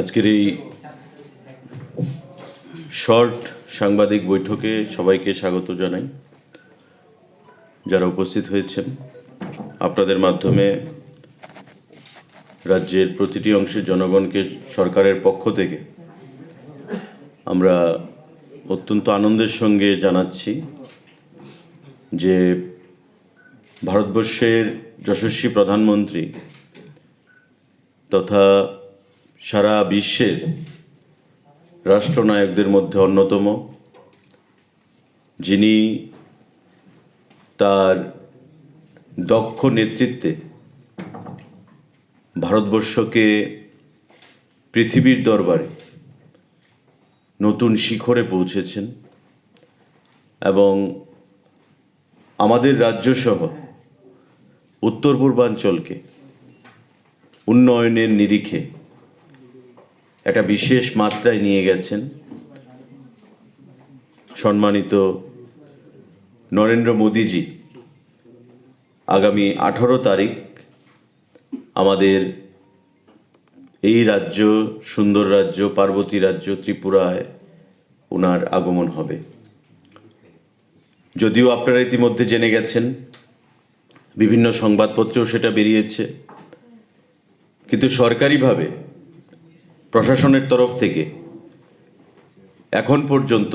আজকের এই শর্ট সাংবাদিক বৈঠকে সবাইকে স্বাগত জানাই। যারা উপস্থিত হয়েছেন, আপনাদের মাধ্যমে রাজ্যের প্রতিটি অংশের জনগণকে সরকারের পক্ষ থেকে আমরা অত্যন্ত আনন্দের সঙ্গে জানাচ্ছি যে ভারতবর্ষের যশস্বী প্রধানমন্ত্রী তথা সারা বিশ্বের রাষ্ট্রনায়কদের মধ্যে অন্যতম, যিনি তার দক্ষ নেতৃত্বে ভারতবর্ষকে পৃথিবীর দরবারে নতুন শিখরে পৌঁছেছেন এবং আমাদের রাজ্যসহ উত্তর পূর্বাঞ্চলকে উন্নয়নের নিরিখে একটা বিশেষ মাত্রায় নিয়ে গেছেন। সম্মানিত নরেন্দ্র মোদীজি আগামী 18 তারিখ আমাদের এই রাজ্য, সুন্দর রাজ্য, পার্বতী রাজ্য ত্রিপুরায় ওনার আগমন হবে। যদিও আপনারা ইতিমধ্যে জেনে গেছেন, বিভিন্ন সংবাদপত্রেও সেটা বেরিয়েছে, কিন্তু সরকারিভাবে প্রশাসনের তরফ থেকে এখন পর্যন্ত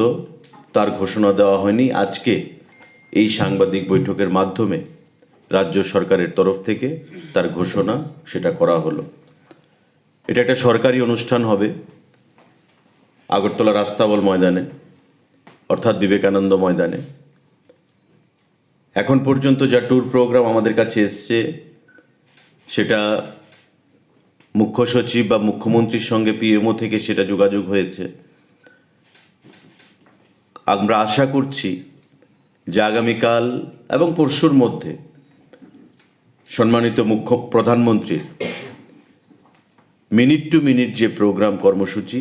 তার ঘোষণা দেওয়া হয়নি। আজকে এই সাংবাদিক বৈঠকের মাধ্যমে রাজ্য সরকারের তরফ থেকে তার ঘোষণা সেটা করা হলো। এটা একটা সরকারি অনুষ্ঠান হবে আগরতলা রাস্তাবল ময়দানে, অর্থাৎ বিবেকানন্দ ময়দানে। এখন পর্যন্ত যা ট্যুর প্রোগ্রাম আমাদের কাছে এসছে সেটা মুখ্য সচিব বা মুখ্যমন্ত্রীর সঙ্গে পিএমও থেকে সেটা যোগাযোগ হয়েছে। আমরা আশা করছি যে আগামীকাল এবং পরশুর মধ্যে সম্মানিত মুখ্য প্রধানমন্ত্রীর মিনিট টু মিনিট যে প্রোগ্রাম কর্মসূচি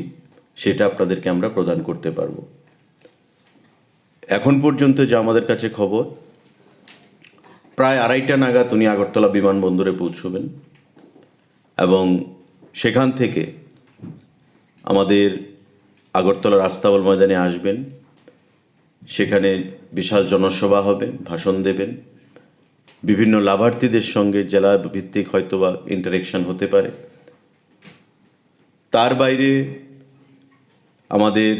সেটা আপনাদেরকে আমরা প্রদান করতে পারব। এখন পর্যন্ত যা আমাদের কাছে খবর, প্রায় 2:30টা নাগাদ উনি আগরতলা বিমানবন্দরে পৌঁছবেন এবং সেখান থেকে আমাদের আগরতলা রাস্তাবল ময়দানে আসবেন। সেখানে বিশাল জনসভা হবে, ভাষণ দেবেন, বিভিন্ন লাভার্থীদের সঙ্গে জেলা ভিত্তিক হয়তোবা ইন্টারেকশন হতে পারে। তার বাইরে আমাদের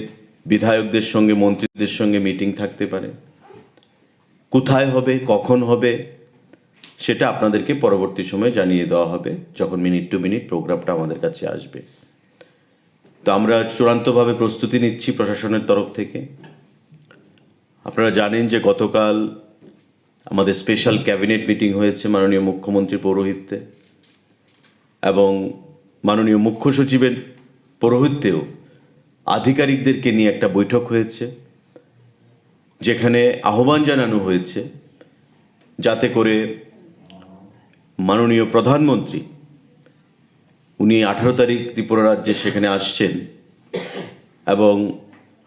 বিধায়কদের সঙ্গে, মন্ত্রীদের সঙ্গে মিটিং থাকতে পারে। কোথায় হবে, কখন হবে, সেটা আপনাদেরকে পরবর্তী সময়ে জানিয়ে দেওয়া হবে যখন মিনিট টু মিনিট প্রোগ্রামটা আমাদের কাছে আসবে। তো আমরা চূড়ান্তভাবে প্রস্তুতি নিচ্ছি প্রশাসনের তরফ থেকে। আপনারা জানেন যে গতকাল আমাদের স্পেশাল ক্যাবিনেট মিটিং হয়েছে মাননীয় মুখ্যমন্ত্রীর পৌরোহিত্যে, এবং মাননীয় মুখ্য সচিবের পৌরোহিত্যেও আধিকারিকদেরকে নিয়ে একটা বৈঠক হয়েছে, যেখানে আহ্বান জানানো হয়েছে যাতে করে মাননীয় প্রধানমন্ত্রী, উনি 18 তারিখ ত্রিপুরা রাজ্যে সেখানে আসছেন, এবং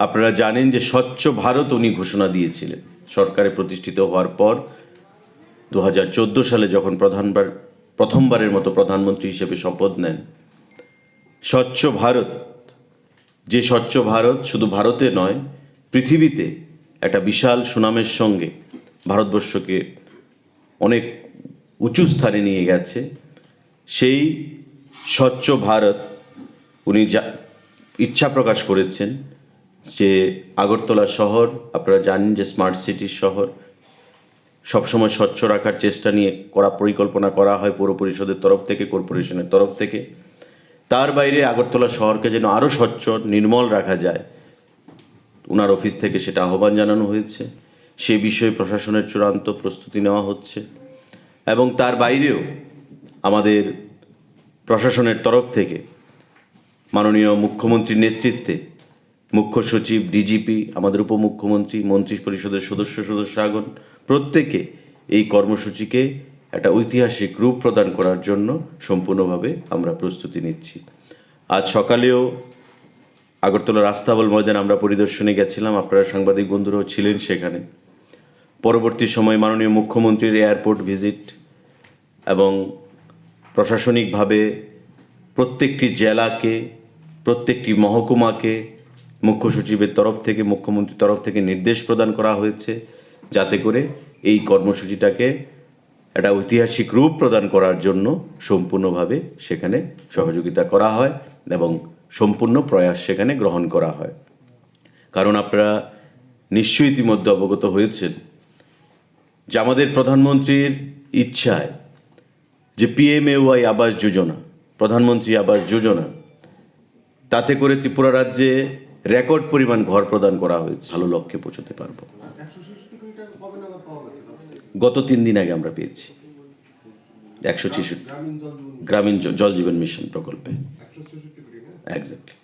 আপনারা জানেন যে স্বচ্ছ ভারত উনি ঘোষণা দিয়েছিলেন সরকারে প্রতিষ্ঠিত হওয়ার পর 2014 সালে যখন প্রথমবারের মতো প্রধানমন্ত্রী হিসেবে শপথ নেন। স্বচ্ছ ভারত, যে স্বচ্ছ ভারত শুধু ভারতে নয়, পৃথিবীতে একটা বিশাল সুনামের সঙ্গে ভারতবর্ষকে অনেক উঁচু স্থানে নিয়ে গেছে। সেই স্বচ্ছ ভারত উনি যা ইচ্ছা প্রকাশ করেছেন যে আগরতলা শহর, আপনারা জানেন যে স্মার্ট সিটির শহর, সবসময় স্বচ্ছ রাখার চেষ্টা নিয়ে পরিকল্পনা করা হয় পৌর পরিষদের তরফ থেকে, কর্পোরেশনের তরফ থেকে। তার বাইরে আগরতলা শহরকে যেন আরও স্বচ্ছ নির্মল রাখা যায়, ওনার অফিস থেকে সেটা আহ্বান জানানো হয়েছে। সে বিষয়ে প্রশাসনের চূড়ান্ত প্রস্তুতি নেওয়া হচ্ছে, এবং তার বাইরেও আমাদের প্রশাসনের তরফ থেকে মাননীয় মুখ্যমন্ত্রীর নেতৃত্বে মুখ্য সচিব, ডিজিপি, আমাদের উপমুখ্যমন্ত্রী, মন্ত্রী পরিষদের সদস্যগণ প্রত্যেকে এই কর্মসূচিকে একটা ঐতিহাসিক রূপ প্রদান করার জন্য সম্পূর্ণভাবে আমরা প্রস্তুতি নিচ্ছি। আজ সকালেও আগরতলা রাস্তাবল ময়দান আমরা পরিদর্শনে গেছিলাম, আপনারা সাংবাদিক বন্ধুরাও ছিলেন সেখানে। পরবর্তী সময় মাননীয় মুখ্যমন্ত্রীর এয়ারপোর্ট ভিজিট এবং প্রশাসনিকভাবে প্রত্যেকটি জেলাকে, প্রত্যেকটি মহকুমাকে মুখ্য সচিবের তরফ থেকে, মুখ্যমন্ত্রীর তরফ থেকে নির্দেশ প্রদান করা হয়েছে, যাতে করে এই কর্মসূচিটাকে একটা ঐতিহাসিক রূপ প্রদান করার জন্য সম্পূর্ণভাবে সেখানে সহযোগিতা করা হয় এবং সম্পূর্ণ প্রয়াস সেখানে গ্রহণ করা হয়। কারণ আপনারা নিশ্চয়ই ইতিমধ্যে অবগত হয়েছেন যে আমাদের প্রধানমন্ত্রীর ইচ্ছায় যে PMAY আবাস যোজনা, প্রধানমন্ত্রী আবাস যোজনা, তাতে করে ত্রিপুরা রাজ্যে রেকর্ড পরিমাণ ঘর প্রদান করা হয়েছে। ভালো লক্ষ্যে পৌঁছতে পারবো। গত 3 দিন আগে আমরা পেয়েছি 166 গ্রামীণ জল জীবন মিশন প্রকল্পে। এক্স্যাক্টলি।